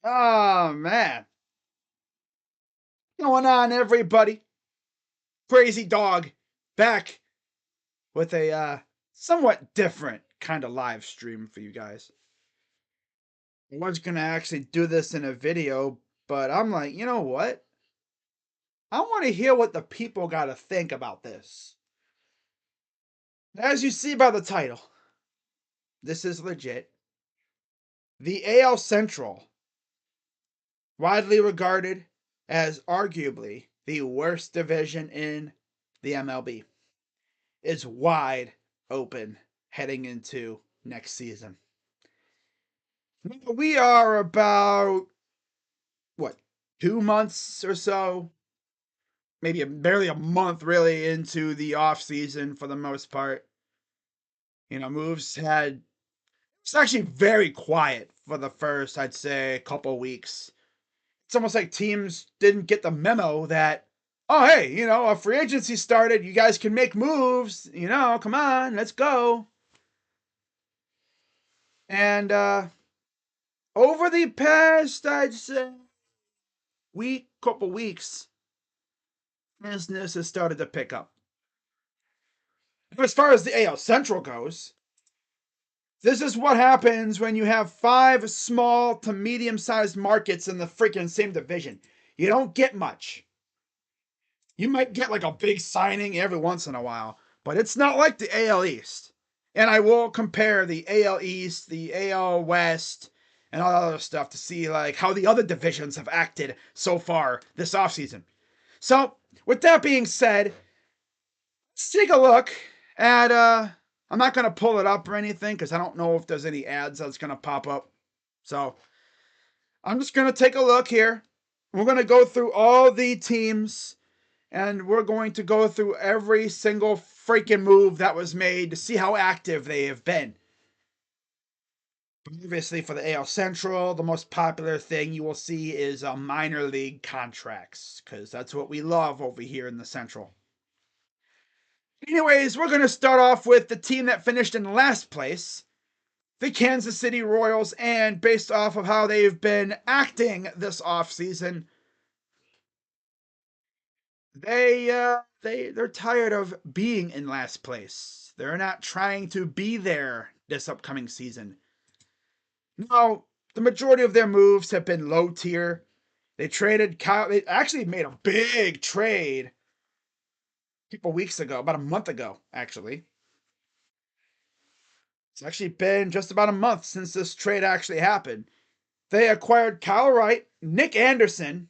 Oh man, what's going on, everybody? Crazy Dog back with a somewhat different kind of live stream for you guys. I was gonna actually do this in a video, but I'm like, you know what? I want to hear what the people got to think about this. As you see by the title, this is legit. The AL Central, widely regarded as arguably the worst division in the MLB, is wide open heading into next season. We are about what 2 months or so, maybe barely a month really into the off season for the most part. Moves had it's actually very quiet for the first, I'd say, couple weeks. It's almost like teams didn't get the memo that, oh hey, a free agency started. You guys can make moves. Come on, let's go. And over the past, I'd say, couple weeks, business has started to pick up. As far as the AL Central goes, this is what happens when you have 5 small to medium-sized markets in the freaking same division. You don't get much. You might get like a big signing every once in a while, but it's not like the AL East. And I will compare the AL East, the AL West, and all that other stuff to see like how the other divisions have acted so far this offseason. So, with that being said, let's take a look at I'm not going to pull it up or anything because I don't know if there's any ads that's going to pop up. So, I'm just going to take a look here. We're going to go through all the teams and we're going to go through every single freaking move that was made to see how active they have been. Obviously, for the AL Central, the most popular thing you will see is minor league contracts, because that's what we love over here in the Central. Anyways, we're going to start off with the team that finished in last place, the Kansas City Royals, and based off of how they've been acting this offseason, they're tired of being in last place. They're not trying to be there this upcoming season. No, the majority of their moves have been low tier. They traded Kyle. They actually made a big trade a couple weeks ago, about a month ago, actually. It's actually been just about a month since this trade actually happened. They acquired Kyle Wright, Nick Anderson,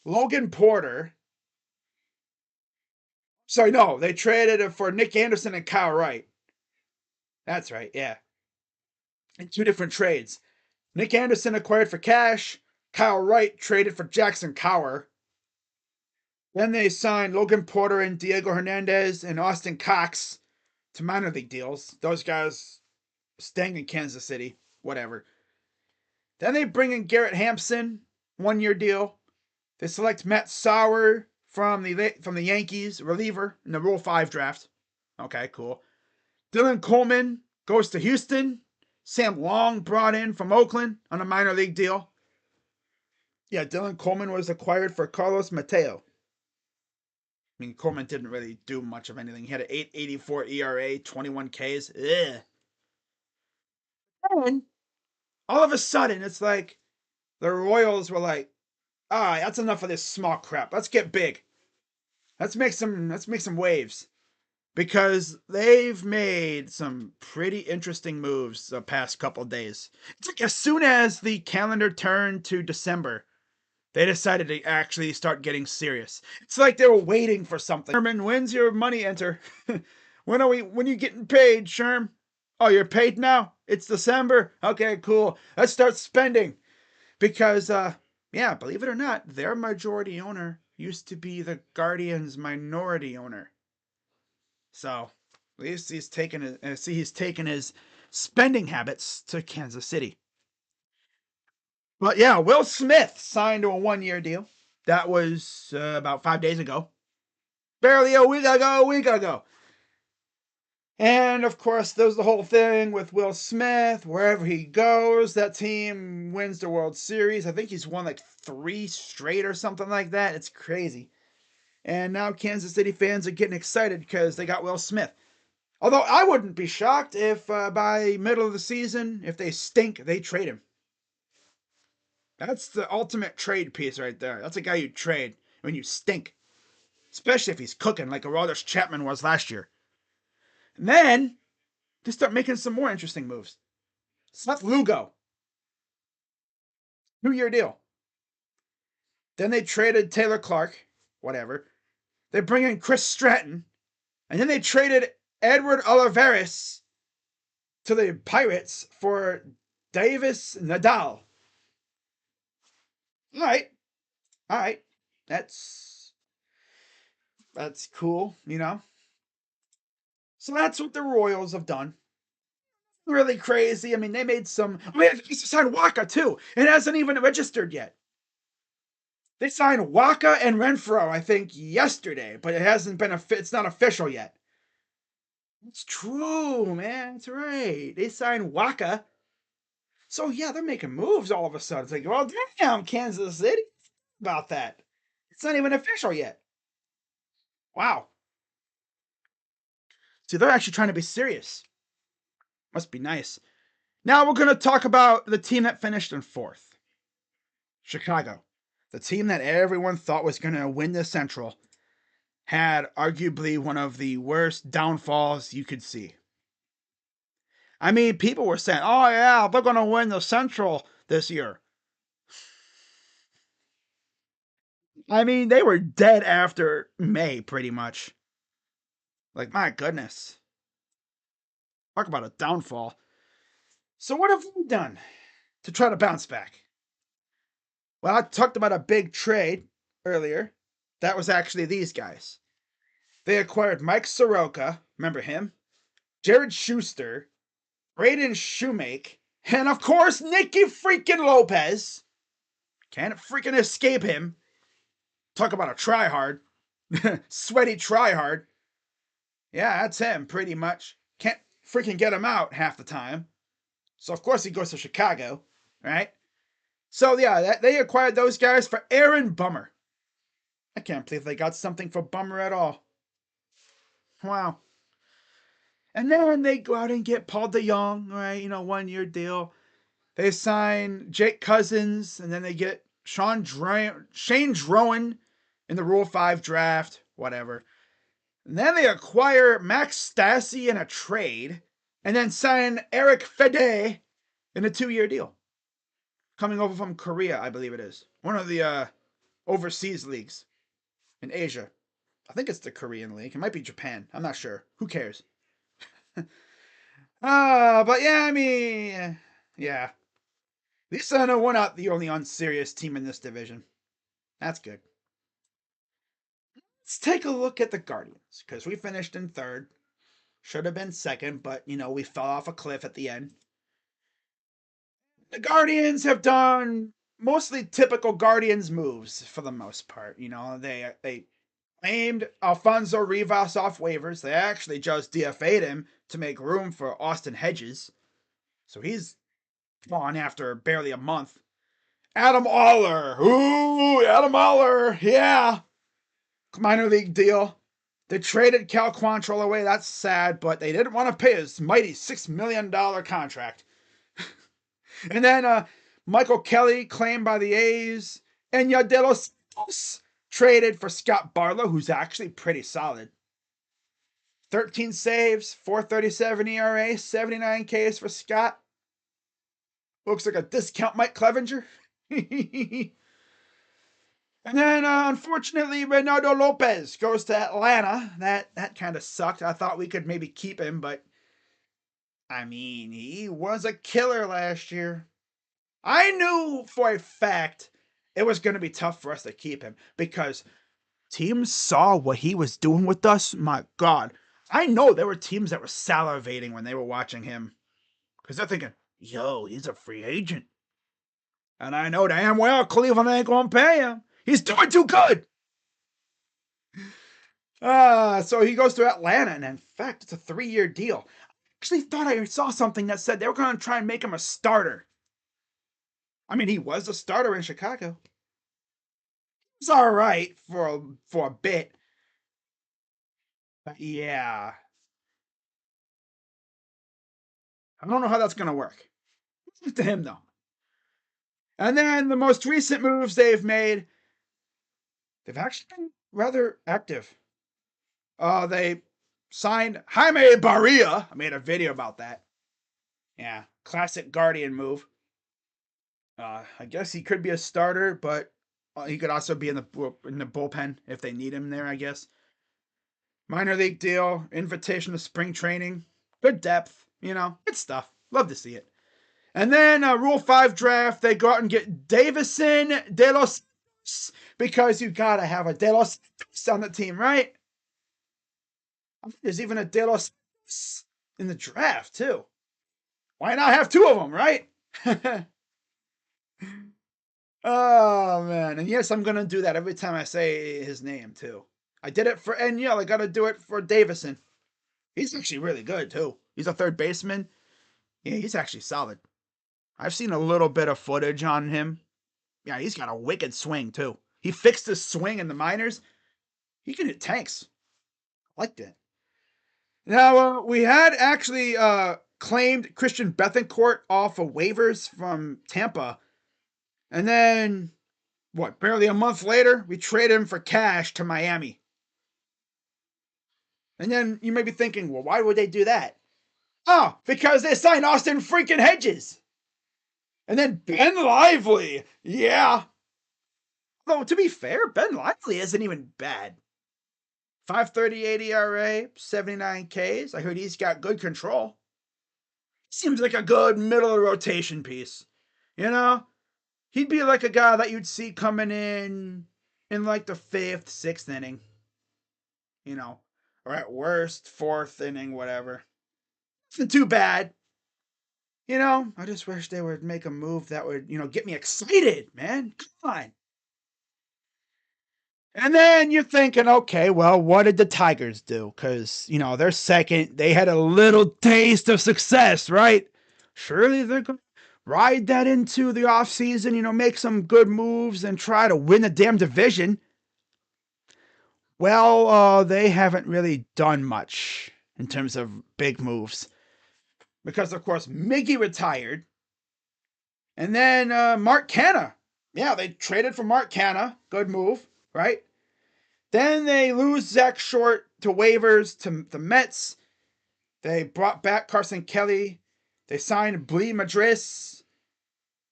Logan Porter. Sorry, no, they traded it for Nick Anderson and Kyle Wright. That's right, yeah. In 2 different trades. Nick Anderson acquired for cash. Kyle Wright traded for Jackson Kowar. Then they signed Logan Porter and Diego Hernandez and Austin Cox to minor league deals. Those guys staying in Kansas City, whatever. Then they bring in Garrett Hampson, 1-year deal. They select Matt Sauer from the Yankees, reliever in the Rule 5 draft. Okay, cool. Dylan Coleman goes to Houston. Sam Long brought in from Oakland on a minor league deal. Yeah, Dylan Coleman was acquired for Carlos Mateo. I mean, Coleman didn't really do much of anything. He had an 8.84 ERA, 21 Ks. Ugh. And all of a sudden, it's like the Royals were like, that's enough of this small crap. Let's get big. Let's make some waves. Because they've made some pretty interesting moves the past couple days. It's like as soon as the calendar turned to December, they decided to actually start getting serious. It's like they were waiting for something. Sherman, when's your money enter? when are you getting paid, Sherm? Oh, you're paid now? It's December? Okay, cool. Let's start spending. Because yeah, believe it or not, their majority owner used to be the Guardians' minority owner. So at least he's taken his spending habits to Kansas City. But yeah, Will Smith signed to a 1-year deal. That was about 5 days ago. Barely a week ago. And of course, there's the whole thing with Will Smith. Wherever he goes, that team wins the World Series. I think he's won like 3 straight or something like that. It's crazy. And now Kansas City fans are getting excited because they got Will Smith. Although I wouldn't be shocked if by middle of the season, if they stink, they trade him. That's the ultimate trade piece right there. That's a guy you trade when you stink. Especially if he's cooking like Aroldis Chapman was last year. And then they start making some more interesting moves. Seth Lugo, 2-year deal. Then they traded Taylor Clark, whatever. They bring in Chris Stratton. And then they traded Edward Olivares to the Pirates for Davis Nadal. All right. All right. That's cool, you know. So that's what the Royals have done. Really crazy. I mean, they made some. I mean, they signed Waka too. It hasn't even registered yet. They signed Waka and Renfro, I think, yesterday, but it hasn't been. It's not official yet. It's true, man. That's right. They signed Waka. So yeah, they're making moves all of a sudden. It's like, well, damn, Kansas City about that. It's not even official yet. Wow. See, they're actually trying to be serious. Must be nice. Now we're going to talk about the team that finished in 4th. Chicago. The team that everyone thought was going to win the Central had arguably one of the worst downfalls you could see. I mean, people were saying, oh yeah, they're going to win the Central this year. I mean, they were dead after May, pretty much. Like, my goodness. Talk about a downfall. So what have we done to try to bounce back? Well, I talked about a big trade earlier. That was actually these guys. They acquired Mike Soroka, remember him? Jared Schuster, Braden Shoemake, and of course, Nicky freaking Lopez. Can't freaking escape him. Talk about a tryhard. Sweaty tryhard. Yeah, that's him, pretty much. Can't freaking get him out half the time. So, of course, he goes to Chicago, right? So, yeah, they acquired those guys for Aaron Bummer. I can't believe they got something for Bummer at all. Wow. And then they go out and get Paul DeJong, right? 1-year deal. They sign Jake Cousins, and then they get Shane Drowan in the Rule 5 draft, whatever. And then they acquire Max Stassi in a trade, and then sign Eric Fede in a 2-year deal. Coming over from Korea, I believe it is. One of the overseas leagues in Asia. I think it's the Korean league. It might be Japan. I'm not sure. Who cares? But yeah, I mean, yeah. At least I know we're not the only unserious team in this division. That's good. Let's take a look at the Guardians, because we finished in 3rd. Should have been 2nd, but, we fell off a cliff at the end. The Guardians have done mostly typical Guardians moves for the most part. They claimed Alfonso Rivas off waivers. They actually just DFA'd him to make room for Austin Hedges. So he's gone after barely a month. Adam Aller. Ooh, Adam Aller. Yeah. Minor league deal. They traded Cal Quantrill away. That's sad, but they didn't want to pay his mighty $6 million contract. And then Michael Kelly claimed by the A's. And Yadelo Santos traded for Scott Barlow, who's actually pretty solid. 13 saves, 4.37 ERA, 79 Ks for Scott. Looks like a discount Mike Clevenger. And then, unfortunately, Reynaldo Lopez goes to Atlanta. That kind of sucked. I thought we could maybe keep him, but I mean, he was a killer last year. I knew for a fact it was going to be tough for us to keep him because teams saw what he was doing with us. My God. I know there were teams that were salivating when they were watching him because they're thinking, yo, he's a free agent. And I know damn well Cleveland ain't going to pay him. He's doing too good. So he goes to Atlanta, and in fact, it's a 3-year deal. I actually thought I saw something that said they were going to try and make him a starter. I mean, he was a starter in Chicago. It's all right for a bit, but yeah, I don't know how that's going to work. It's to him though. And then the most recent moves they've made, they've actually been rather active. They signed Jaime Barria. I made a video about that. Yeah, classic Guardian move. I guess he could be a starter, but he could also be in the bullpen if they need him there. I guess minor league deal, invitation to spring training, good depth. Good stuff. Love to see it. And then Rule 5 draft, they go out and get Davison De Los Santos because you gotta have a De Los Santos on the team, right? There's even a De Los Santos in the draft too. Why not have two of them, right? Oh man, and yes, I'm gonna do that every time I say his name too. I did it for Enyel. I gotta do it for Davison. He's actually really good too. He's a third baseman. Yeah, he's actually solid. I've seen a little bit of footage on him. Yeah, he's got a wicked swing too. He fixed his swing in the minors. He can hit tanks. I liked it. Now we had actually claimed Christian Bethancourt off of waivers from Tampa, and then barely a month later, we traded him for cash to Miami. And then you may be thinking, well, why would they do that? Oh, because they signed Austin freaking Hedges. And then Ben Lively. Yeah. Though, to be fair, Ben Lively isn't even bad. 5.38 ERA, 79 Ks. I heard he's got good control. Seems like a good middle of the rotation piece. He'd be like a guy that you'd see coming in like the 5th, 6th inning. Or at worst, 4th inning, whatever. Nothing too bad. I just wish they would make a move that would, get me excited, man. Come on. And then you're thinking, okay, well, what did the Tigers do? Because, they're second. They had a little taste of success, right? Surely they're going to ride that into the offseason, make some good moves and try to win the damn division. Well, they haven't really done much in terms of big moves. Because, of course, Miggy retired. And then Mark Canha. Yeah, they traded for Mark Canha. Good move, right? Then they lose Zach Short to waivers to the Mets. They brought back Carson Kelly. They signed Blee Madris.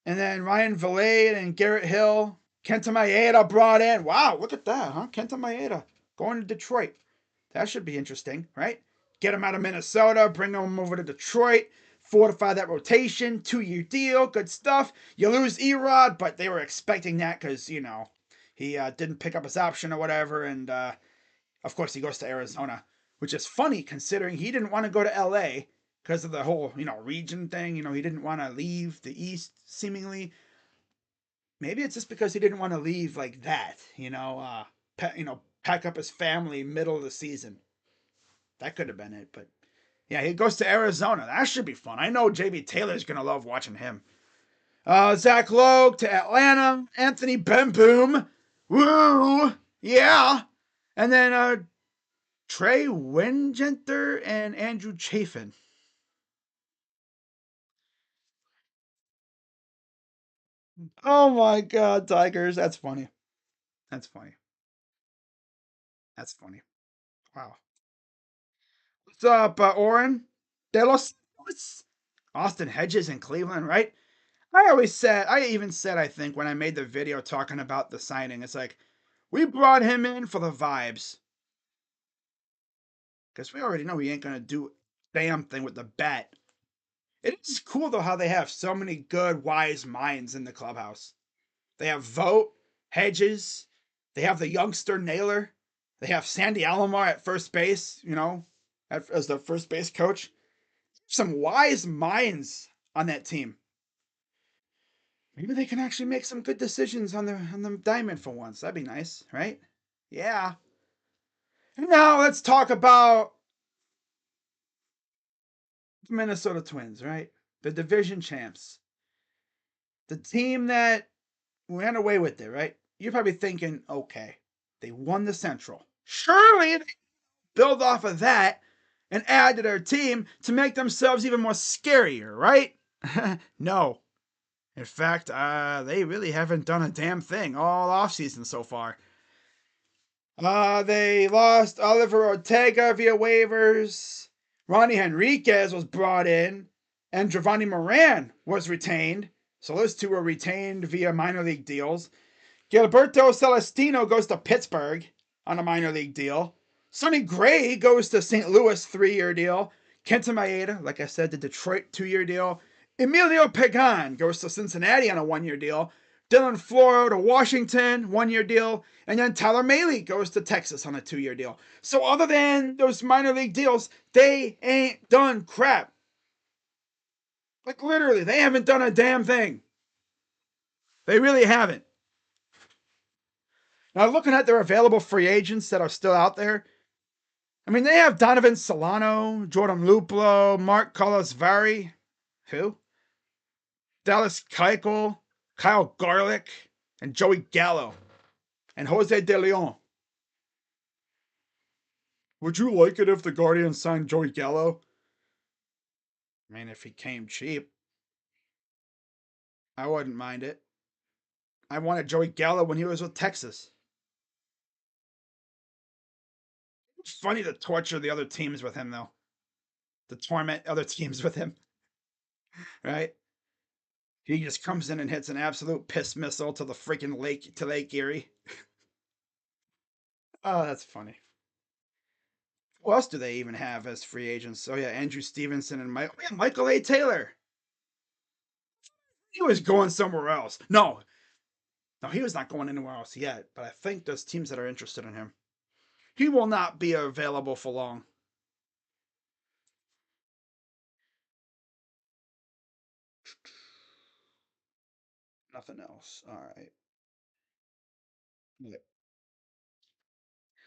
And then Ryan Vilade and Garrett Hill. Kenta Maeda brought in. Wow, look at that, huh? Kenta Maeda going to Detroit. That should be interesting, right? Get him out of Minnesota, bring him over to Detroit, fortify that rotation, 2-year deal, good stuff. You lose Erod, but they were expecting that because, he didn't pick up his option or whatever. And, of course, he goes to Arizona, which is funny considering he didn't want to go to LA because of the whole, region thing. He didn't want to leave the East, seemingly. Maybe it's just because he didn't want to leave like that, pack up his family middle of the season. That could have been it, but yeah, he goes to Arizona. That should be fun. I know JB Taylor's gonna love watching him. Zach Logue to Atlanta. Anthony Benboom. Woo! Yeah. And then Trey Wingenter and Andrew Chafin. Oh my God, Tigers. That's funny. That's funny. That's funny. Wow. What's up, Oren? De Los Austin Hedges in Cleveland, right? I even said, I think, when I made the video talking about the signing, it's like, we brought him in for the vibes. Because we already know he ain't going to do damn thing with the bat. It is cool, though, how they have so many good, wise minds in the clubhouse. They have Vogt, Hedges, they have the youngster Naylor, they have Sandy Alomar at first base, as the first base coach. Some wise minds on that team. Maybe they can actually make some good decisions on the diamond for once. That'd be nice, right? Yeah. Now let's talk about the Minnesota Twins, right? The division champs. The team that ran away with it, right? You're probably thinking, okay, they won the Central. Surely they build off of that and add to their team to make themselves even more scarier, right? No. In fact, they really haven't done a damn thing all offseason so far. They lost Oliver Ortega via waivers. Ronnie Henriquez was brought in, and Giovanni Moran was retained. So those two were retained via minor league deals. Gilberto Celestino goes to Pittsburgh on a minor league deal. Sonny Gray goes to St. Louis, 3-year deal. Kenta Maeda, like I said, the Detroit 2-year deal. Emilio Pagan goes to Cincinnati on a 1-year deal. Dylan Floro to Washington, 1-year deal. And then Tyler Mahle goes to Texas on a 2-year deal. So other than those minor league deals, they ain't done crap. Like literally, they haven't done a damn thing. They really haven't. Now, looking at their available free agents that are still out there, I mean, they have Donovan Solano, Jordan Luplo, Mark Colosvari, who? Dallas Keuchel, Kyle Garlick, and Joey Gallo, and Jose De Leon. Would you like it if the Guardians signed Joey Gallo? I mean, if he came cheap, I wouldn't mind it. I wanted Joey Gallo when he was with Texas. It's funny to torture the other teams with him, though. To torment other teams with him, right? He just comes in and hits an absolute piss missile to the freaking lake, to Lake Erie. Oh, that's funny. Who else do they even have as free agents? Oh yeah, Andrew Stevenson and Michael A. Taylor. He was going somewhere else. No, he was not going anywhere else yet. But I think there's teams that are interested in him. He will not be available for long. Nothing else. All right.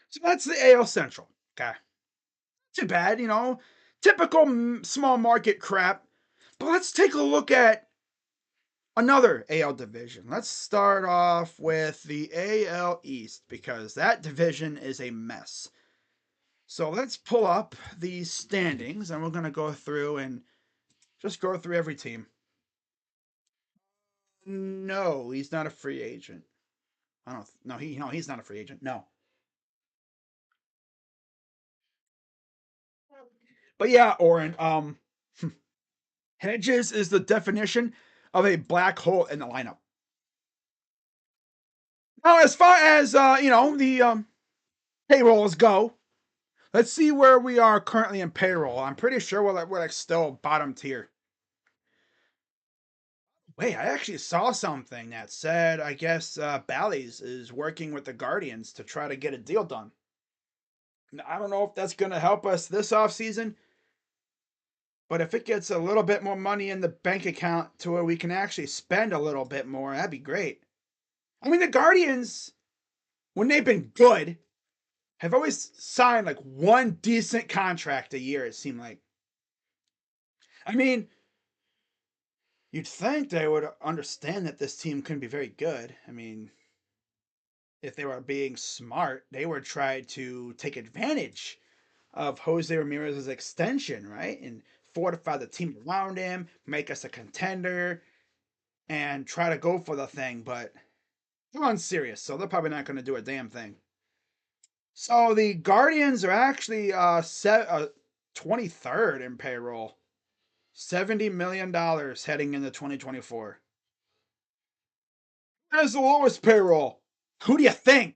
So that's the AL Central. Okay. Too bad, typical small market crap. But let's take a look at another AL division. Let's start off with the AL East because that division is a mess. So let's pull up the standings and we're going to go through and just go through every team. No, he's not a free agent. I don't no, he's not a free agent. No. But yeah, Oren, Hedges is the definition of a black hole in the lineup. Now, as far as the payrolls go, let's see where we are currently in payroll. I'm pretty sure we're like still bottom tier. Wait, I actually saw something that said I guess Bally's is working with the Guardians to try to get a deal done. I don't know if that's going to help us this offseason, but if it gets a little bit more money in the bank account to where we can actually spend a little bit more, that'd be great. I mean, the Guardians, when they've been good, have always signed like one decent contract a year, it seemed like. I mean, you'd think they would understand that this team couldn't be very good. I mean, if they were being smart, they would try to take advantage of Jose Ramirez's extension, right? And fortify the team around him, make us a contender, and try to go for the thing. But they're unserious, so they're probably not going to do a damn thing. So the Guardians are actually 23rd in payroll. $70 million heading into 2024. That's the lowest payroll. Who do you think?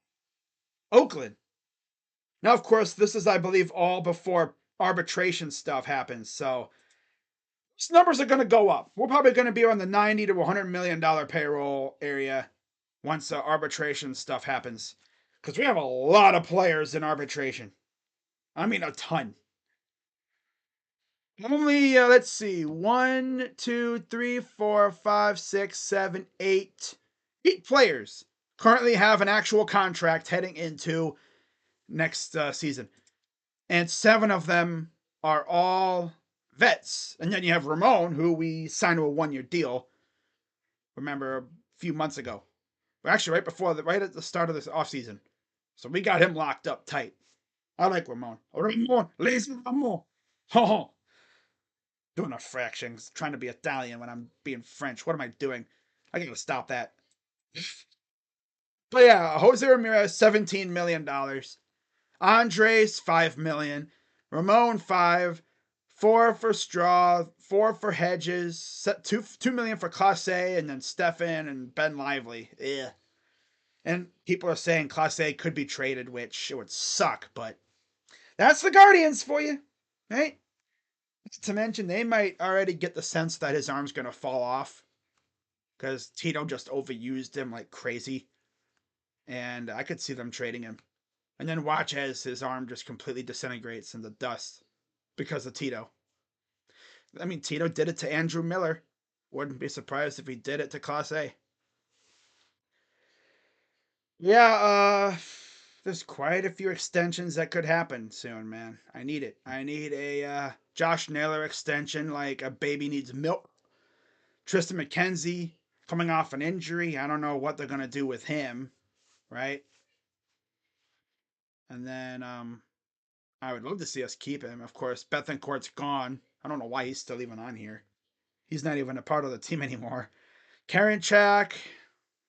Oakland. Now, of course, this is, I believe, all before arbitration stuff happens. So these numbers are going to go up. We're probably going to be on the $90 to $100 million payroll area once arbitration stuff happens. Because we have a lot of players in arbitration. I mean, a ton. Only, let's see, 1, 2, 3, 4, 5, 6, 7, 8. 8 players currently have an actual contract heading into next season. And 7 of them are all vets. And then you have Ramon, who we signed to a 1-year deal. Remember, a few months ago. Well, actually, right at the start of this offseason. So we got him locked up tight. I like Ramon. Ramon, lazy Ramon. Oh, doing a fraction, trying to be Italian when I'm being French. What am I doing? I gotta stop that. But yeah, Jose Ramirez, $17 million. Andres, $5 million. Ramon, 5. 4 for Straw, 4 for Hedges, 2 million for Clase, and then Stefan and Ben Lively. Yeah. And people are saying Clase could be traded, which it would suck, but that's the Guardians for you, right? To mention, they might already get the sense that his arm's gonna fall off because Tito just overused him like crazy, and I could see them trading him. And then watch as his arm just completely disintegrates into dust because of Tito. I mean, Tito did it to Andrew Miller. Wouldn't be surprised if he did it to Class A. Yeah, there's quite a few extensions that could happen soon, man. I need it. I need a Josh Naylor extension like a baby needs milk. Tristan McKenzie coming off an injury. I don't know what they're gonna do with him, right? And then I would love to see us keep him. Of course, Bethencourt's gone. I don't know why he's still even on here. He's not even a part of the team anymore. Karinchak,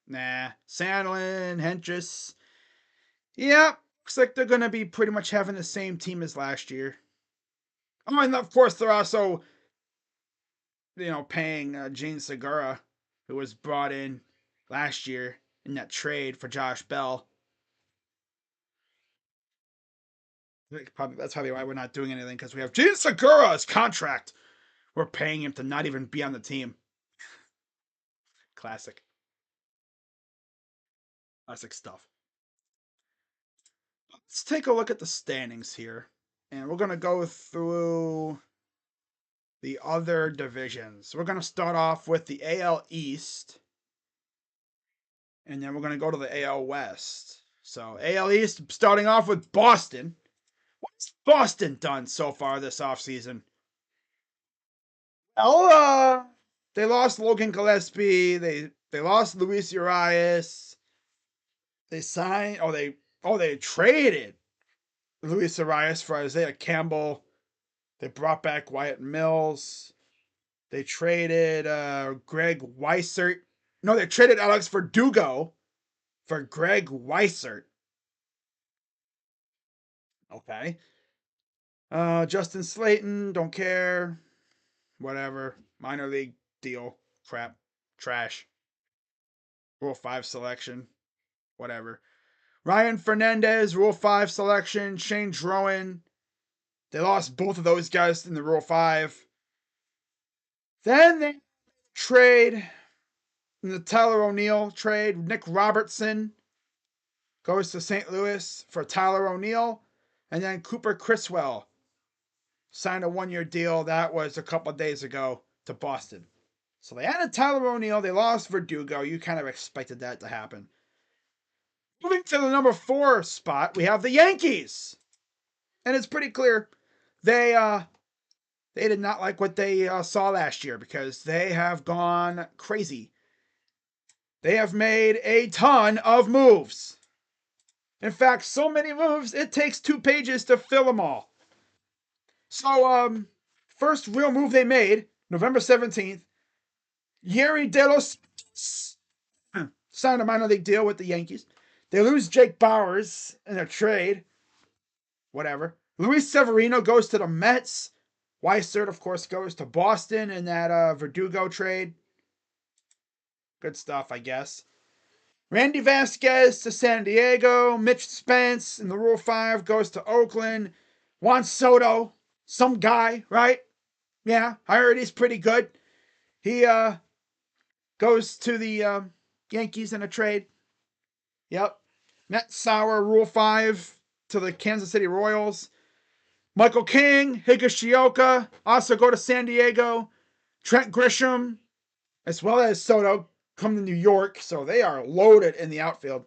nah. Sandlin, Hentress. Yeah, looks like they're going to be pretty much having the same team as last year. Oh, and of course they're also, paying Gene Segura, who was brought in last year in that trade for Josh Bell. That's probably why we're not doing anything, because we have Gene Segura's contract. We're paying him to not even be on the team. Classic. Classic stuff. Let's take a look at the standings here. And we're going to go through the other divisions. We're going to start off with the AL East. And then we're going to go to the AL West. So, AL East, starting off with Boston. What's Boston done so far this offseason? Well, they lost Logan Gillespie. They lost Luis Urias. They signed. They traded Luis Urias for Isaiah Campbell. They brought back Wyatt Mills. They traded Greg Weissert. No, they traded Alex Verdugo for Greg Weissert. Okay. Justin Slayton, don't care. Whatever. Minor league deal. Crap. Trash. Rule 5 selection. Whatever. Ryan Fernandez, Rule 5 selection. Shane Drowan. They lost both of those guys in the Rule 5. Then they trade in the Tyler O'Neill trade. Nick Robertson goes to St. Louis for Tyler O'Neill. And then Cooper Criswell signed a 1-year deal. That was a couple of days ago to Boston. So they added Tyler O'Neill. They lost Verdugo. You kind of expected that to happen. Moving to the number 4 spot, we have the Yankees. And it's pretty clear they did not like what they saw last year because they have gone crazy. They have made a ton of moves. In fact, so many moves, it takes 2 pages to fill them all. So, first real move they made, November 17th, Yuri De Los signed a minor league deal with the Yankees. They lose Jake Bowers in a trade. Whatever. Luis Severino goes to the Mets. Weissert, of course, goes to Boston in that Verdugo trade. Good stuff, I guess. Randy Vasquez to San Diego. Mitch Spence in the Rule 5 goes to Oakland. Juan Soto, some guy, right? Yeah, I heard he's pretty good. He goes to the Yankees in a trade. Yep. Matt Sauer, Rule 5 to the Kansas City Royals. Michael King, Higashioka also go to San Diego. Trent Grisham, as well as Soto, come to New York. So they are loaded in the outfield.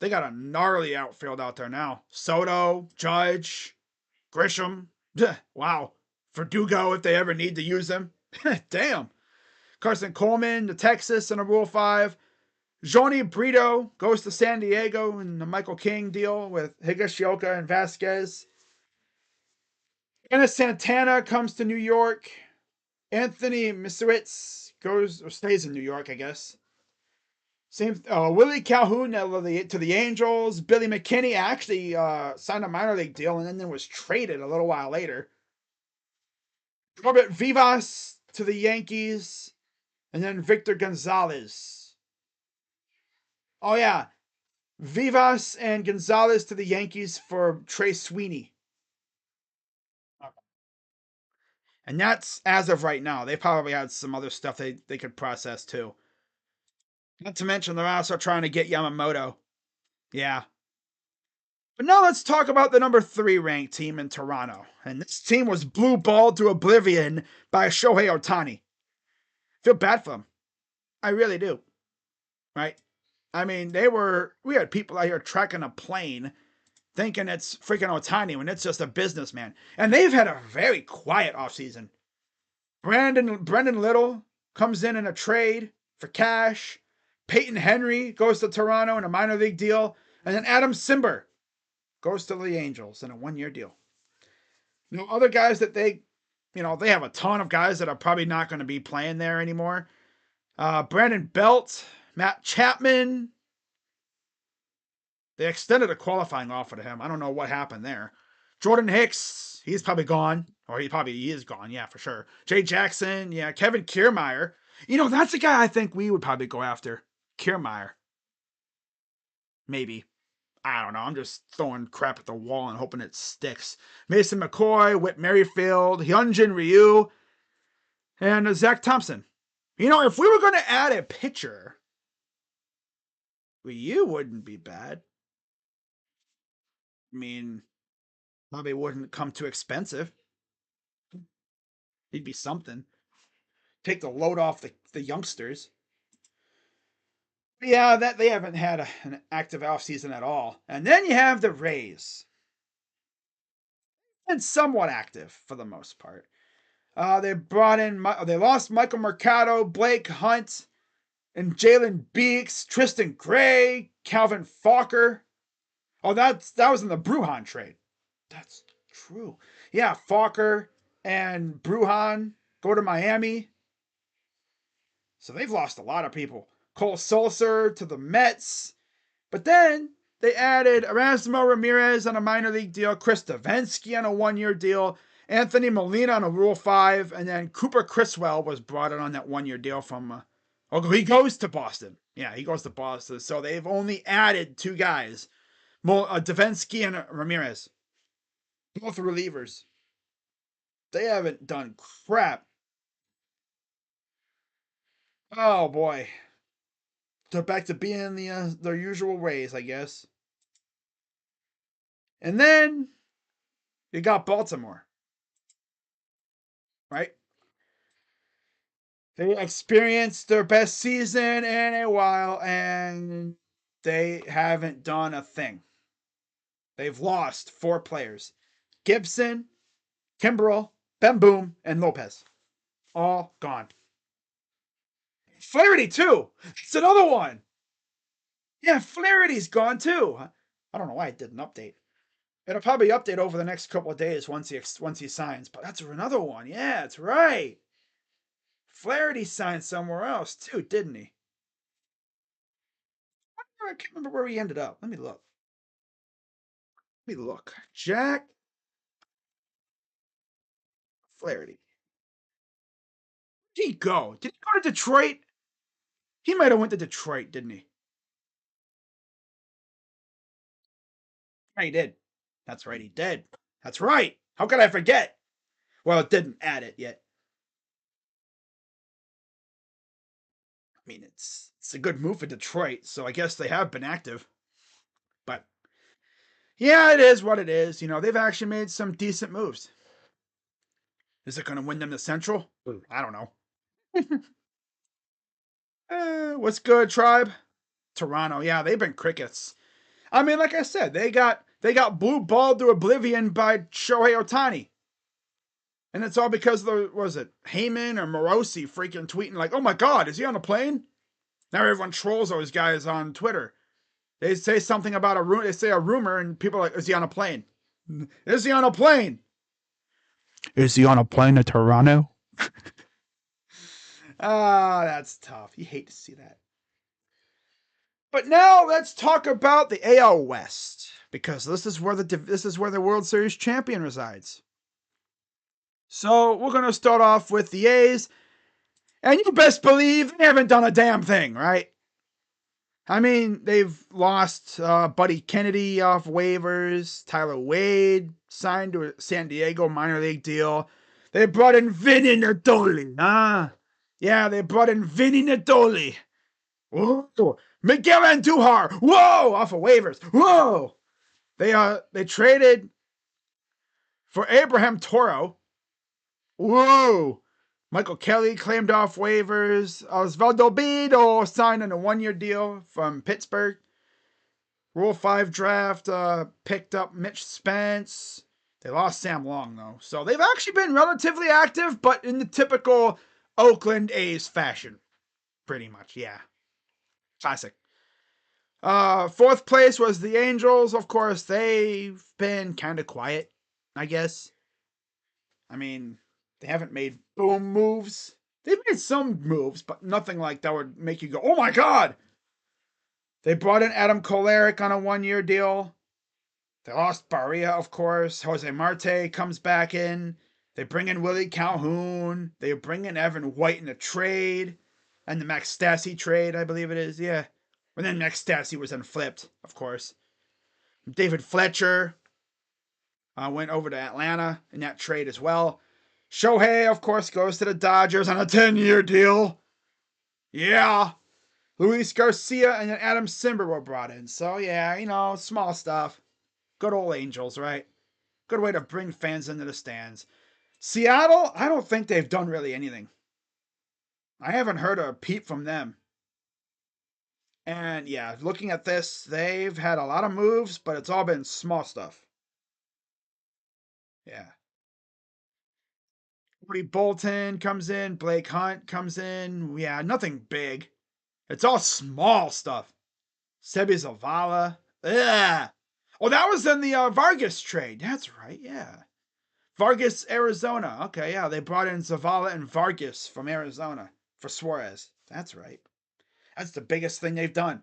They got a gnarly outfield out there now. Soto, Judge, Grisham. Wow. Verdugo if they ever need to use them. Damn. Carson Coleman to Texas in a Rule 5. Johnny Brito goes to San Diego in the Michael King deal with Higashioka and Vasquez. Anna Santana comes to New York. Anthony Misiewicz goes or stays in New York, I guess. Same. Willie Calhoun to the Angels. Billy McKinney actually signed a minor league deal and then was traded a little while later. Robert Vivas to the Yankees, and then Victor Gonzalez. Oh yeah, Vivas and Gonzalez to the Yankees for Trey Sweeney. And that's as of right now. They probably had some other stuff they could process too. Not to mention they're also trying to get Yamamoto. Yeah. But now let's talk about the number 3 ranked team in Toronto. And this team was blue balled to oblivion by Shohei Ohtani. Feel bad for them. I really do. Right? I mean, we had people out here tracking a plane thinking it's freaking Ohtani when it's just a businessman. And they've had a very quiet offseason. Brendan Little comes in a trade for cash. Peyton Henry goes to Toronto in a minor league deal. And then Adam Simber goes to the Angels in a 1-year deal. Other guys that they have a ton of guys that are probably not going to be playing there anymore. Brandon Belt, Matt Chapman. They extended a qualifying offer to him. I don't know what happened there. Jordan Hicks, he's probably gone. Or he is gone, yeah, for sure. Jay Jackson, yeah. Kevin Kiermaier. That's a guy I think we would probably go after. Kiermaier. Maybe. I don't know. I'm just throwing crap at the wall and hoping it sticks. Mason McCoy, Whit Merrifield, Hyunjin Ryu, and Zach Thompson. If we were going to add a pitcher, Ryu wouldn't be bad. I mean, probably wouldn't come too expensive. He'd be something. Take the load off the youngsters. But yeah, that they haven't had an active offseason at all. And then you have the Rays. And somewhat active for the most part. They lost Michael Mercado, Blake Hunt, and Jalen Beeks, Tristan Gray, Calvin Falker. Oh, that was in the Brujan trade. That's true. Yeah, Falker and Brujan go to Miami. So they've lost a lot of people. Cole Sulser to the Mets. But then they added Erasmo Ramirez on a minor league deal, Chris Davinsky on a 1-year deal, Anthony Molina on a Rule 5, and then Cooper Criswell was brought in on that 1-year deal from... he goes to Boston. Yeah, he goes to Boston. So they've only added 2 guys, Davinsky and Ramirez. Both relievers. They haven't done crap. Oh, boy. They're back to being their usual ways, I guess. And then you got Baltimore. Right? They experienced their best season in a while, and they haven't done a thing. They've lost 4 players. Gibson, Kimbrel, Ben Boom, and Lopez. All gone. Flaherty, too. It's another one. Yeah, Flaherty's gone, too. I don't know why it didn't update. It'll probably update over the next couple of days once he signs. But that's another one. Yeah, that's right. Flaherty signed somewhere else, too, didn't he? I can't remember where he ended up. Let me look. Jack Flaherty. Where did he go? Did he go to Detroit? He might have went to Detroit, didn't he? Yeah, he did. That's right, he did. That's right. How could I forget? Well, it didn't add it yet. I mean, it's a good move for Detroit, so I guess they have been active. But yeah, it is what it is. They've actually made some decent moves. Is it going to win them the Central? I don't know. What's good, Tribe? Toronto. Yeah, they've been crickets. I mean, like I said, they got blue balled to oblivion by Shohei Ohtani. And it's all because of the, was it Heyman or Morosi freaking tweeting like, oh my God, is he on a plane? Now everyone trolls those guys on Twitter. They say something about they say a rumor, and people are like, is he on a plane? Is he on a plane? Is he on a plane to Toronto? That's tough. You hate to see that. But now let's talk about the AL West, because this is where the World Series champion resides. So we're gonna start off with the A's, and you best believe they haven't done a damn thing, right? I mean, they've lost Buddy Kennedy off waivers. Tyler Wade signed to a San Diego minor league deal. They brought in Vinny Natoli. Yeah, they brought in Vinny Natoli. Whoa. Miguel Andujar. Whoa, off of waivers. Whoa. They traded for Abraham Toro. Whoa. Michael Kelly claimed off waivers. Osvaldo Bido signed on a 1-year deal from Pittsburgh. Rule 5 draft picked up Mitch Spence. They lost Sam Long, though. So they've actually been relatively active, but in the typical Oakland A's fashion. Pretty much, yeah. Classic. Fourth place was the Angels. Of course, they've been kind of quiet, I guess. I mean, they haven't made boom moves. They've made some moves, but nothing like that would make you go, oh my God! They brought in Adam Kolarek on a 1-year deal. They lost Barria, of course. Jose Marte comes back in. They bring in Willie Calhoun. They bring in Evan White in a trade. And the Max Stassi trade, I believe it is, yeah. And then Max Stassi was then flipped, of course. David Fletcher went over to Atlanta in that trade as well. Shohei, of course, goes to the Dodgers on a 10-year deal. Yeah. Luis Garcia and then Adam Simber were brought in. So, yeah, small stuff. Good old Angels, right? Good way to bring fans into the stands. Seattle, I don't think they've done really anything. I haven't heard a peep from them. And yeah, looking at this, they've had a lot of moves, but it's all been small stuff. Yeah. Woody Bolton comes in, Blake Hunt comes in. Yeah, nothing big. It's all small stuff. Sebi Zavala. Ugh. Oh, that was in the Vargas trade. That's right, yeah. Vargas, Arizona. Okay, yeah, they brought in Zavala and Vargas from Arizona for Suarez. That's right. That's the biggest thing they've done.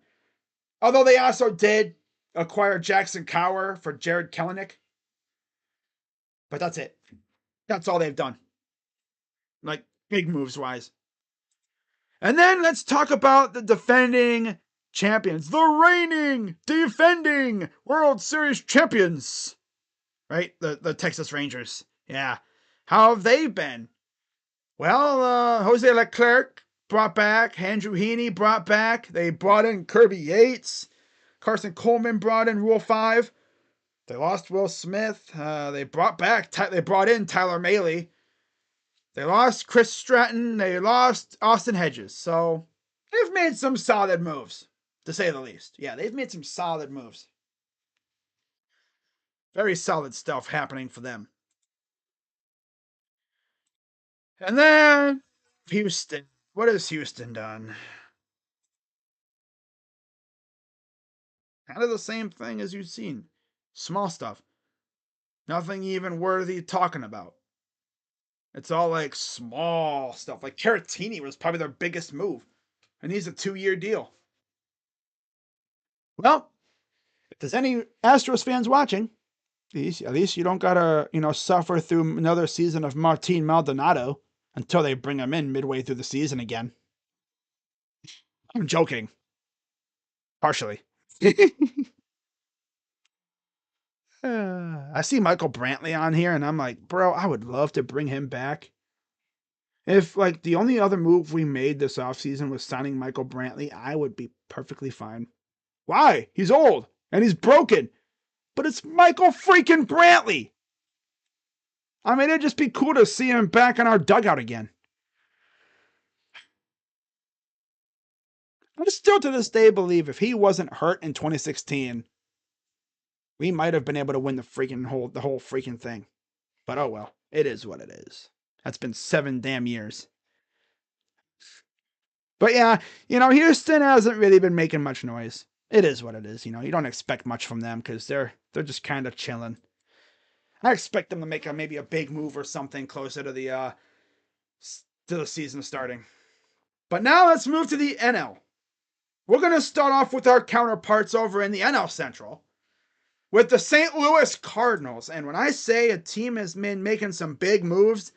Although they also did acquire Jackson Kowar for Jared Kelenic. But that's it. That's all they've done. Like, big moves wise. And then let's talk about the defending champions. The reigning, defending World Series champions. Right? The Texas Rangers. Yeah. How have they been? Well, Jose Leclerc brought back. Andrew Heaney brought back. They brought in Kirby Yates. Carson Coleman brought in Rule 5. They lost Will Smith. They brought in Tyler Mahle. They lost Chris Stratton. They lost Austin Hedges. So they've made some solid moves, to say the least. Yeah, they've made some solid moves. Very solid stuff happening for them. And then Houston. What has Houston done? Kind of the same thing as you've seen. Small stuff. Nothing even worthy talking about. It's all like small stuff. Like Caratini was probably their biggest move. And he's a 2-year deal. Well, if there's any Astros fans watching, at least you don't gotta, suffer through another season of Martin Maldonado until they bring him in midway through the season again. I'm joking. Partially. I see Michael Brantley on here, and I'm like, bro, I would love to bring him back. If, like, the only other move we made this offseason was signing Michael Brantley, I would be perfectly fine. Why? He's old, and he's broken. But it's Michael freaking Brantley. I mean, it'd just be cool to see him back in our dugout again. I still to this day believe if he wasn't hurt in 2016, We might have been able to win the whole freaking thing. But oh well, it is what it is. That's been 7 damn years. But yeah, Houston hasn't really been making much noise. It is what it is. You don't expect much from them because they're just kind of chilling. I expect them to make maybe a big move or something closer to the season starting. But now let's move to the NL. We're going to start off with our counterparts over in the NL Central with the St. Louis Cardinals. And when I say a team has been making some big moves,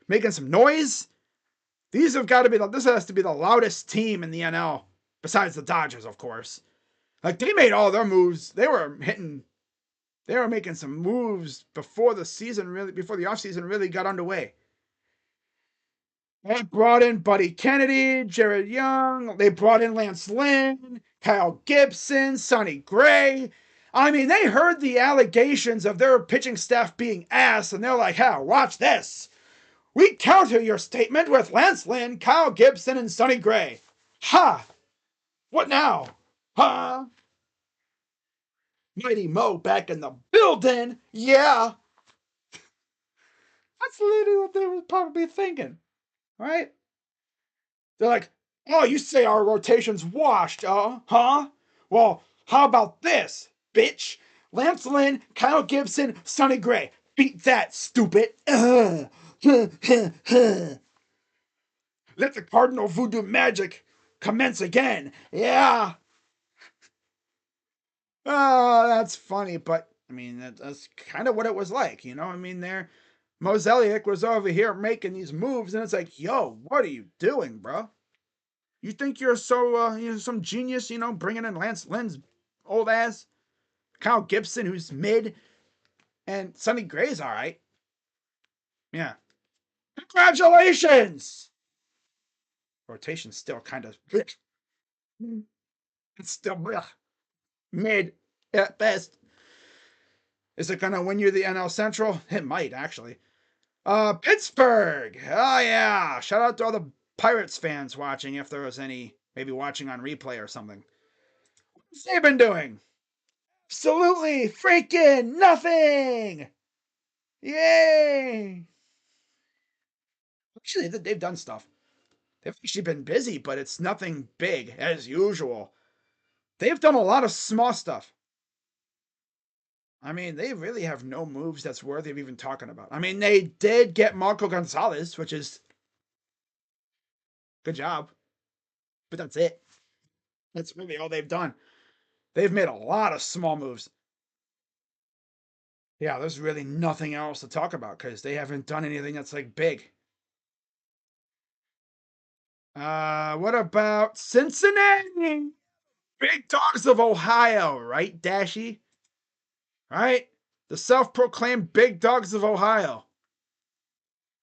making some noise, this has to be the loudest team in the NL, besides the Dodgers, of course. Like, they made all their moves. They were making some moves before the offseason really got underway. They brought in Buddy Kennedy, Jared Young. They brought in Lance Lynn, Kyle Gibson, Sonny Gray. I mean, they heard the allegations of their pitching staff being ass, and they're like, "Hell, watch this. We counter your statement with Lance Lynn, Kyle Gibson, and Sonny Gray." Ha! What now? Huh? Mighty Mo back in the building. Yeah. That's literally what they were probably thinking, right? They're like, "Oh, you say our rotation's washed, huh? Well, how about this, bitch? Lance Lynn, Kyle Gibson, Sonny Gray. Beat that, stupid. Let the Cardinal voodoo magic commence again. Yeah." Oh, that's funny, but I mean, that's kind of what it was like, I mean, Mozeliak was over here making these moves, and it's like, yo, what are you doing, bro? You think you're some genius, bringing in Lance Lynn's old ass, Kyle Gibson, who's mid, and Sonny Gray's all right. Yeah. Congratulations! Rotation's still kind of. It's still mid at best. Is it going to win you the NL Central? It might, actually. Pittsburgh! Oh, yeah. Shout out to all the Pirates fans watching, if there was any, maybe watching on replay or something. What's they been doing? Absolutely freaking nothing! Yay! Actually, they've done stuff. They've actually been busy, but it's nothing big, as usual. They've done a lot of small stuff. I mean, they really have no moves that's worthy of even talking about. I mean, they did get Marco Gonzalez, which is good job. But that's it. That's really all they've done. They've made a lot of small moves. Yeah, there's really nothing else to talk about because they haven't done anything that's like big. What about Cincinnati? Big Dogs of Ohio, right, Dashy? Right? The self-proclaimed Big Dogs of Ohio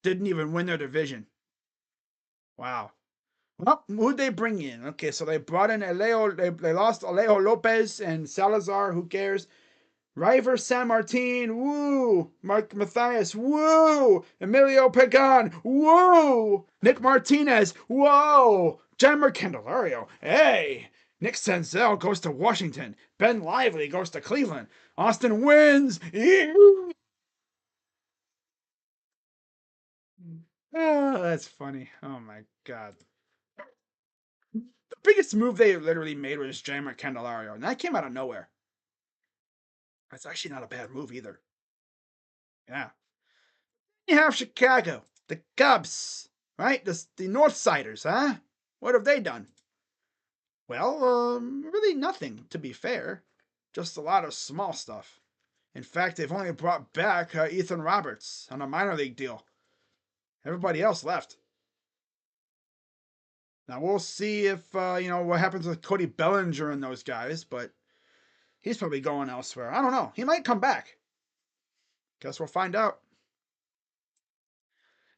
didn't even win their division. Wow. Well, who'd they bring in? Okay, so they brought in Alejo. They lost Alejo Lopez and Salazar. Who cares? River San Martin. Woo. Mark Matthias. Woo. Emilio Pagan. Woo. Nick Martinez. Whoa. Jammer Candelario. Hey. Nick Senzel goes to Washington. Ben Lively goes to Cleveland. Austin wins. Oh, that's funny. Oh my god. The biggest move they literally made was Jammer Candelario, and that came out of nowhere. That's actually not a bad move either. Yeah. You have Chicago, the Cubs, right? The Northsiders, huh? What have they done? Well, really nothing, to be fair. Just a lot of small stuff. In fact, they've only brought back Ethan Roberts on a minor league deal. Everybody else left. Now we'll see if what happens with Cody Bellinger and those guys, but he's probably going elsewhere. I don't know. He might come back. Guess we'll find out.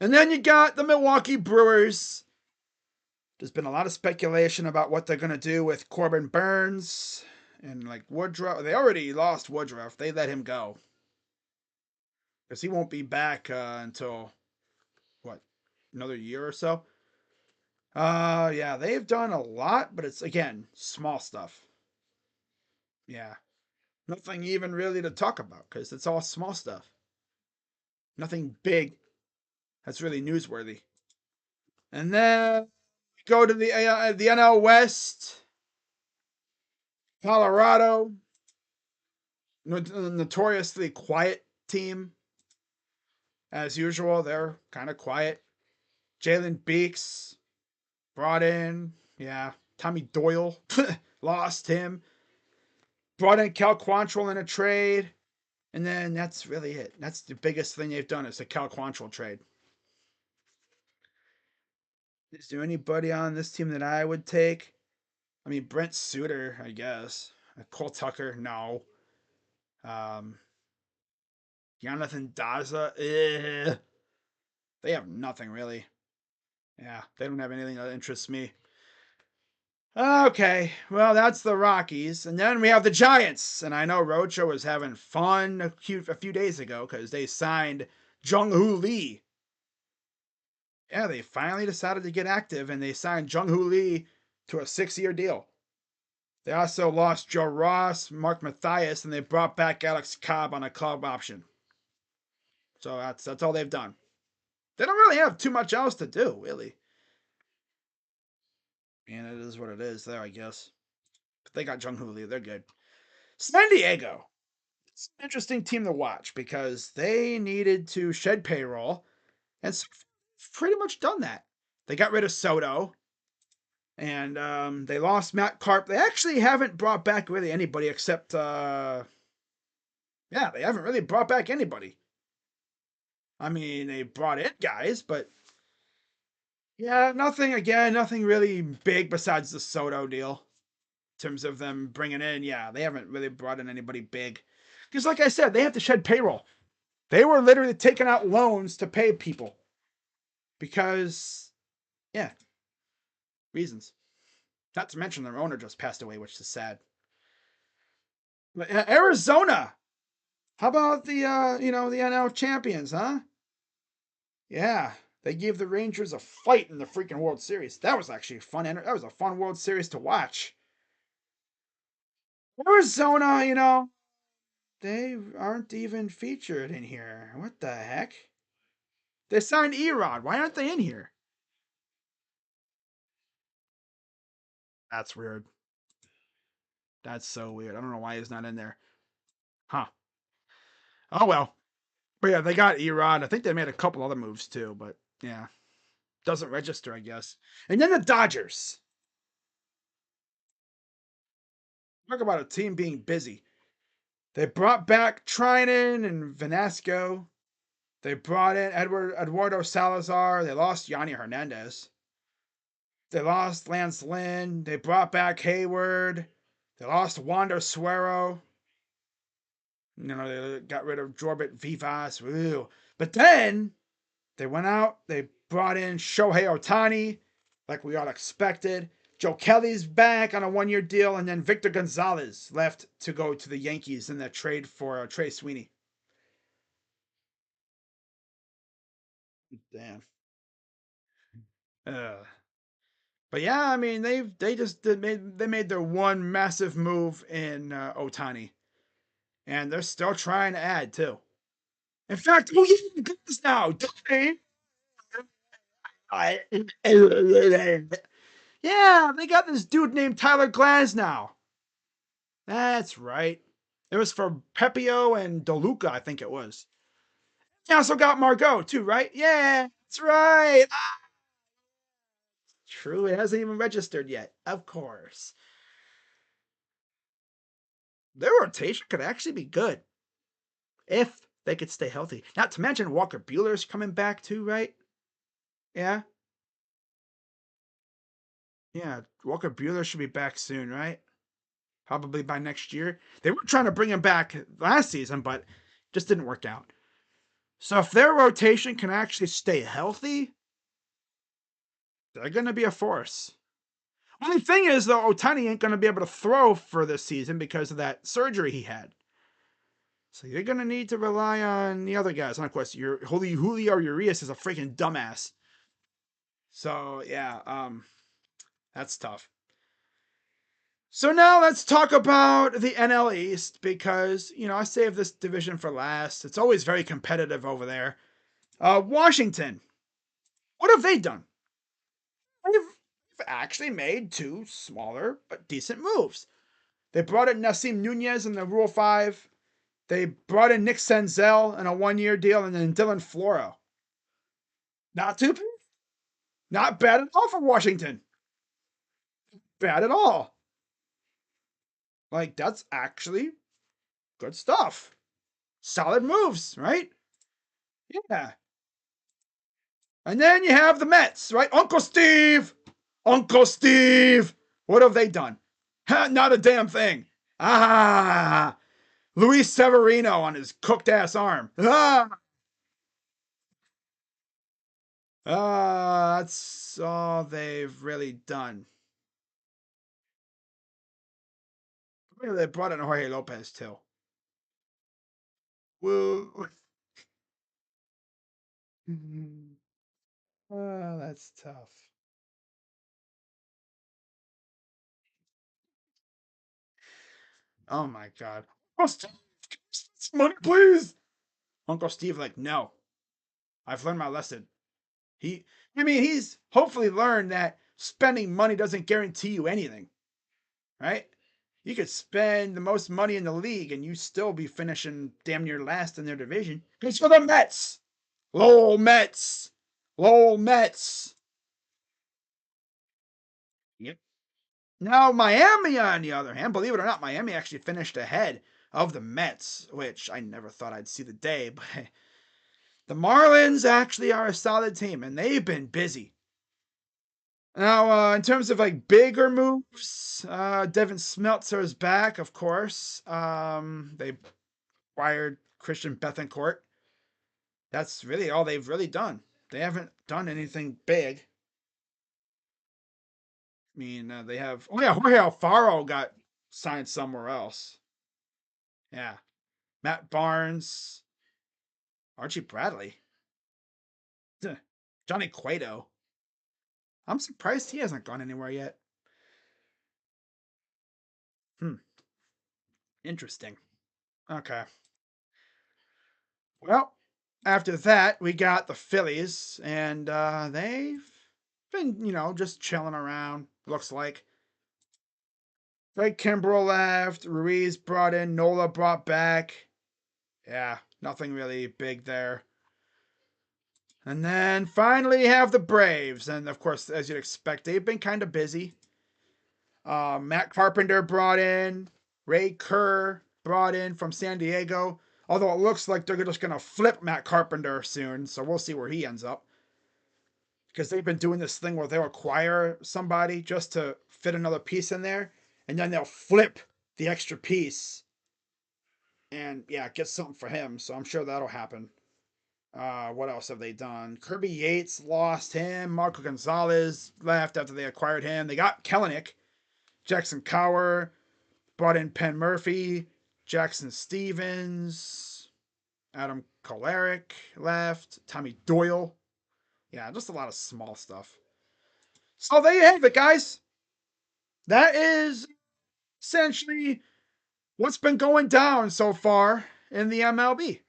And then you got the Milwaukee Brewers. There's been a lot of speculation about what they're going to do with Corbin Burns and like Woodruff. They already lost Woodruff. They let him go. Because he won't be back until, what, another year or so? Yeah, they've done a lot, but it's, again, small stuff. Yeah. Nothing even really to talk about because it's all small stuff. Nothing big that's really newsworthy. And then go to the NL West. Colorado, notoriously quiet team as usual. They're kind of quiet. Jalen Beeks brought in, yeah. Tommy Doyle lost him. Brought in Cal Quantrill in a trade, and then that's really it. That's the biggest thing they've done is the Cal Quantrill trade. Is there anybody on this team that I would take? I mean, Brent Suter, I guess. Cole Tucker, no. Um, Jonathan Daza, they have nothing really. Yeah, they don't have anything that interests me. Okay, well, that's the Rockies. And then we have the Giants. And I know Rocho was having fun a few days ago because they signed Jung Hoo Lee. Yeah, they finally decided to get active and they signed Jung Hoo Lee to a 6-year deal. They also lost Joe Ross, Mark Mathias, and they brought back Alex Cobb on a club option. So that's all they've done. They don't really have too much else to do, really. And it is what it is there, I guess. But they got Jung Hoo Lee. They're good. San Diego. It's an interesting team to watch because they needed to shed payroll, and so pretty much done that. They got rid of Soto, and they lost Matt Carp. They actually haven't brought back really anybody except, yeah, they haven't really brought back anybody. I mean, they brought in guys, but yeah, nothing really big besides the Soto deal. In terms of them bringing in, yeah, they haven't really brought in anybody big. Because, like I said, they have to shed payroll. They were literally taking out loans to pay people. Because, yeah, reasons. Not to mention their owner just passed away, which is sad. But, Arizona. How about the the NL champions, huh? Yeah, they gave the Rangers a fight in the freaking World Series. That was actually fun. That was a fun World Series to watch. Arizona, they aren't even featured in here. What the heck? They signed Erod. Why aren't they in here? That's weird. That's so weird. I don't know why he's not in there. Huh. Oh well. But yeah, they got Erod. I think they made a couple other moves too, but yeah. Doesn't register, I guess. And then the Dodgers. Talk about a team being busy. They brought back Trinan and Vanasco. They brought in Eduardo Salazar. They lost Yanni Hernandez. They lost Lance Lynn. They brought back Hayward. They lost Wander Suero. They got rid of Jorbit Vivas. Ooh. But then they went out. They brought in Shohei Ohtani, like we all expected. Joe Kelly's back on a 1-year deal, and then Victor Gonzalez left to go to the Yankees in that trade for Trey Sweeney. Damn. But yeah, I mean they made their one massive move in Ohtani, and they're still trying to add too. In fact, who even this now? Yeah, they got this dude named Tyler Glasnow. That's right. It was for Pepio and DeLuca, I think it was. They also got Margot too, right? Yeah, that's right. True, it hasn't even registered yet. Of course. Their rotation could actually be good if they could stay healthy. Not to mention Walker Bueller's coming back too, right? Yeah. Yeah, Walker Bueller should be back soon, right? Probably by next year. They were trying to bring him back last season, but just didn't work out. So if their rotation can actually stay healthy, they're going to be a force. Only thing is, though, Ohtani ain't going to be able to throw for this season because of that surgery he had. So you're going to need to rely on the other guys. And of course, your Julio Urias is a freaking dumbass. So yeah, that's tough. So now let's talk about the NL East because, I saved this division for last. It's always very competitive over there. Washington. What have they done? They've actually made two smaller but decent moves. They brought in Nassim Nunez in the Rule 5. They brought in Nick Senzel in a 1-year deal and then Dylan Floro. Not too bad. Not bad at all for Washington. Bad at all. Like, that's actually good stuff. Solid moves, right? Yeah. And then you have the Mets, right? Uncle Steve! Uncle Steve! What have they done? Not a damn thing. Ah! Luis Severino on his cooked ass arm. That's all they've really done. They brought in Jorge Lopez too. Woo. That's tough. Oh my god. Uncle Steve, give us some money, please. Uncle Steve, like, no. I've learned my lesson. He's hopefully learned that spending money doesn't guarantee you anything, right? You could spend the most money in the league and you still be finishing damn near last in their division. It's for the Mets. Lowell Mets. Lowell Mets. Yep. Now, Miami, on the other hand, believe it or not, Miami actually finished ahead of the Mets, which I never thought I'd see the day, but the Marlins actually are a solid team, and they've been busy. Now, in terms of like bigger moves, Devin Smeltzer is back, of course. They acquired Christian Bethencourt. That's really all they've really done. They haven't done anything big. I mean, they have. Oh yeah, Jorge Alfaro got signed somewhere else. Yeah, Matt Barnes, Archie Bradley, Johnny Cueto. I'm surprised he hasn't gone anywhere yet. Hmm, interesting. Okay. Well, after that, we got the Phillies, and they've been, just chilling around, looks like. Craig Kimbrell left, Ruiz brought in, Nola brought back. Yeah, nothing really big there. And then finally you have the Braves, and of course, as you'd expect, they've been kind of busy. Matt Carpenter brought in, Ray Kerr brought in from San Diego. Although it looks like they're just going to flip Matt Carpenter soon, so we'll see where he ends up. Because they've been doing this thing where they'll acquire somebody just to fit another piece in there, and then they'll flip the extra piece and, yeah, get something for him. So I'm sure that'll happen. What else have they done? Kirby Yates lost him. Marco Gonzalez left after they acquired him. They got Kellenick. Jackson Cower brought in Penn Murphy. Jackson Stevens. Adam Kolarek left. Tommy Doyle. Yeah, just a lot of small stuff. So there you have it, guys. That is essentially what's been going down so far in the MLB.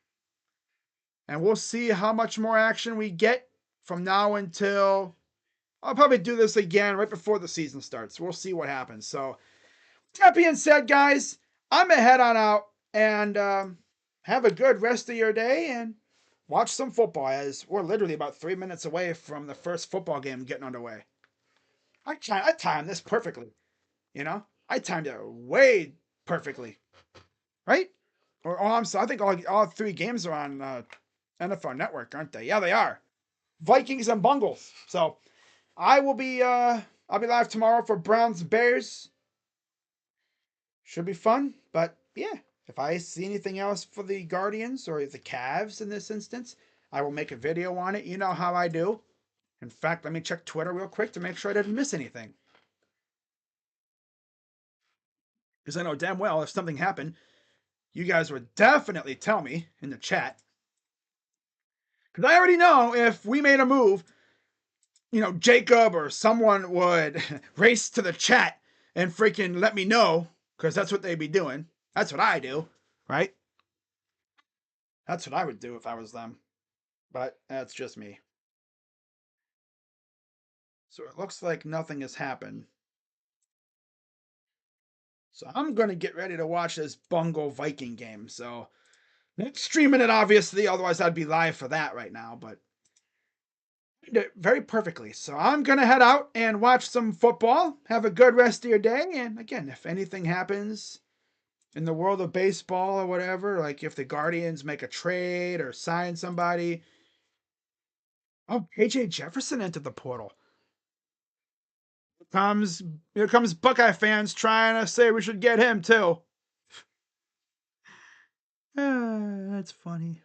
And we'll see how much more action we get from now until I'll probably do this again right before the season starts. We'll see what happens. So, that being said, guys, I'm going to head on out and have a good rest of your day and watch some football as we're literally about 3 minutes away from the first football game getting underway. I timed this perfectly. I timed it way perfectly, right? I'm sorry, I think all three games are on NFL Network, aren't they? Yeah, they are. Vikings and Bungles. So I'll be live tomorrow for Browns Bears. Should be fun, but yeah, if I see anything else for the Guardians or the Cavs in this instance, I will make a video on it. You know how I do. In fact, let me check Twitter real quick to make sure I didn't miss anything. Because I know damn well if something happened, you guys would definitely tell me in the chat. Because I already know if we made a move, Jacob or someone would race to the chat and freaking let me know, because that's what they'd be doing. That's what I do, right? That's what I would do if I was them. But that's just me. So it looks like nothing has happened. So I'm going to get ready to watch this Bungo Viking game. So not streaming it, obviously, otherwise I'd be live for that right now. But did it very perfectly. So I'm going to head out and watch some football. Have a good rest of your day. And again, if anything happens in the world of baseball or whatever, like if the Guardians make a trade or sign somebody. Oh, KJ Jefferson entered the portal. Comes Here comes Buckeye fans trying to say we should get him too. That's funny.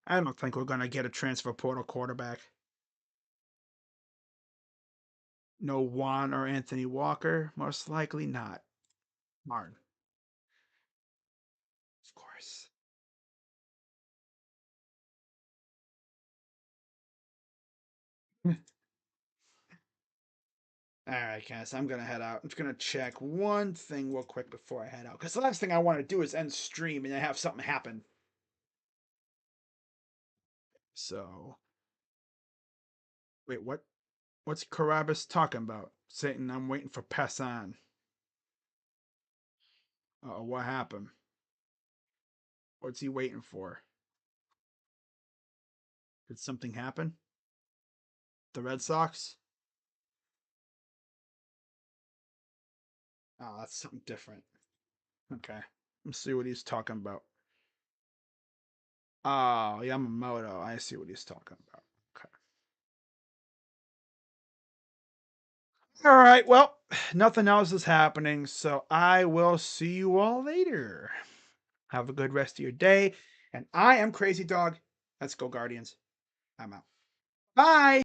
I don't think we're gonna get a transfer portal quarterback. No Juan or Anthony Walker, most likely not. Martin, of course. All right, guys, I'm gonna head out. I'm just gonna check one thing real quick before I head out, because the last thing I want to do is end stream and then have something happen. So, wait, what? What's Carabas talking about? Satan, I'm waiting for pass on. Oh, what happened? What's he waiting for? Did something happen? The Red Sox? Oh, that's something different. Okay. Let's see what he's talking about. Oh, Yamamoto. I see what he's talking about. Okay. All right. Well, nothing else is happening, so I will see you all later. Have a good rest of your day. And I am Crazy Dog. Let's go, Guardians. I'm out. Bye.